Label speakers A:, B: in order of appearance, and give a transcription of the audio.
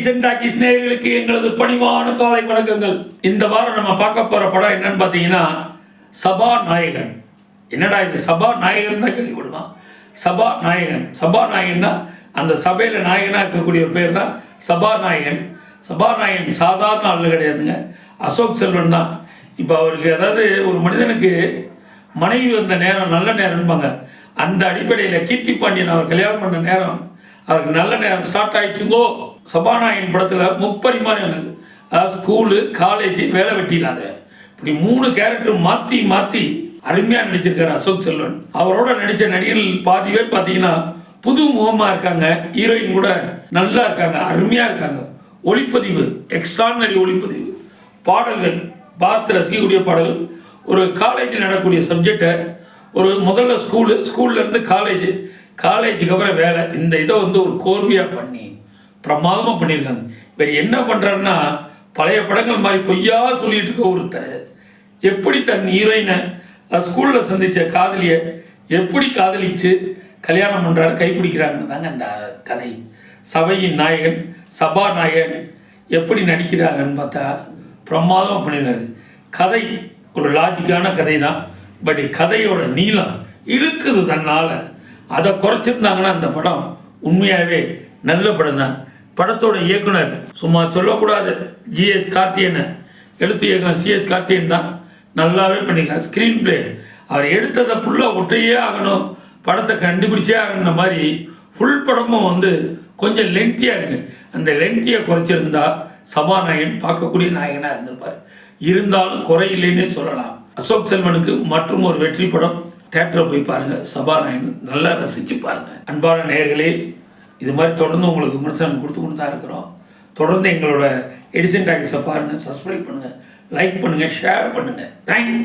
A: Edison talkies நேயர்களுக்கு எங்களது பணிவான காலை வணக்கங்கள். இந்த வாரம் நம்ம பார்க்க போற படம் என்னன்னு பார்த்தீங்கன்னா சபாநாயகன். என்னடா இது சபாநாயகன் தான் கேள்விப்படுவான். சபாநாயகன்னா அந்த சபையில் நாயகனாக இருக்கக்கூடிய ஒரு பேர் தான் சபாநாயகன். சபாநாயகன் சாதாரண ஆள் கிடையாதுங்க, அசோக் செல்வன் தான். இப்போ அவருக்கு அதாவது ஒரு மனிதனுக்கு மனைவி வந்த நேரம் நல்ல நேரம்பாங்க. அந்த அடிப்படையில் கீர்த்தி பாண்டியன் அவர் கல்யாணம் பண்ண நேரம் அவருக்கு நல்ல நேரம் ஸ்டார்ட் ஆகிடுச்சுங்கோ. சபாநாயகன் படத்தில் முப்பரிமாணங்கள், அதாவது ஸ்கூலு, காலேஜ், வேலை வெட்டி இல்லாத இப்படி 3 கேரக்டர் மாற்றி அருமையாக நடிச்சிருக்காரு அசோக் செல்வன். அவரோட நடித்த நடிகர்கள் பாதி பேர் பார்த்தீங்கன்னா புது முகமாக இருக்காங்க. ஹீரோயின் கூட நல்லா இருக்காங்க, அருமையாக இருக்காங்க. ஒளிப்பதிவு எக்ஸ்ட்ரானரி ஒளிப்பதிவு, பாடல்கள் பார்த்து ரசிக்கக்கூடிய பாடல்கள். ஒரு காலேஜில் நடக்கக்கூடிய சப்ஜெக்டை ஒரு முதல்ல ஸ்கூல்லேருந்து காலேஜுக்கு அப்புறம் வேலை, இந்த இதை ஒரு கோர்வையாக பண்ணி பிரமாதமாக பண்ணியிருக்காங்க. இவர் என்ன பண்ணுறாருன்னா பழைய படங்கள் மாதிரி பொய்யா சொல்லிட்டு இருக்க ஒருத்தர் எப்படி தன் ஹீரோயினை ஸ்கூலில் சந்தித்த காதலியை எப்படி காதலித்து கல்யாணம் பண்ணுறாரு, கைப்பிடிக்கிறாருன்னு தாங்க அந்த கதை. சபையின் நாயகன் சபாநாயகன் எப்படி நடிக்கிறாங்கன்னு பார்த்தா பிரமாதமாக பண்ணியிருக்காரு. கதை ஒரு லாஜிக்கான கதை தான், பட் கதையோட நீளம் இழுக்குது தன்னால். அதை குறைச்சிருந்தாங்கன்னா அந்த படம் உண்மையாகவே நல்ல படம் தான். படத்தோட இயக்குனர் சும்மா சொல்லக்கூடாது, ஜிஎஸ் கார்த்தியன். எழுத்து இயக்குனர் சிஎஸ் கார்த்தியன் தான் நல்லாவே பண்ணியிருக்கார். ஸ்க்ரீன் பிளே அவர் எடுத்ததை ஃபுல்லாக ஒற்றையே ஆகணும், படத்தை கண்டுபிடிச்சே ஆகணுன்ற மாதிரி ஃபுல் படமும் கொஞ்சம் லென்த்தியாக இருக்குது. அந்த லென்த்தியை குறைச்சிருந்தா சபாநாயகன் பார்க்கக்கூடிய நாயகனாக இருந்திருப்பார். இருந்தாலும் குறையில்லைன்னே சொல்லலாம். அசோக் செல்வனுக்கு மற்றும் ஒரு வெற்றி படம். தேட்டரில் போய் பாருங்கள், சபாநாயகன் நல்லா ரசித்து பாருங்கள். அன்பான நேயர்களே, இது மாதிரி தொடர்ந்து உங்களுக்கு விமர்சனம் கொடுத்து தான் இருக்கிறோம். தொடர்ந்து எங்களோட எடிசன் டாக்கீஸை பாருங்கள், சப்ஸ்கிரைப் பண்ணுங்கள், லைக் பண்ணுங்கள், ஷேர் பண்ணுங்கள். தேங்க்யூ.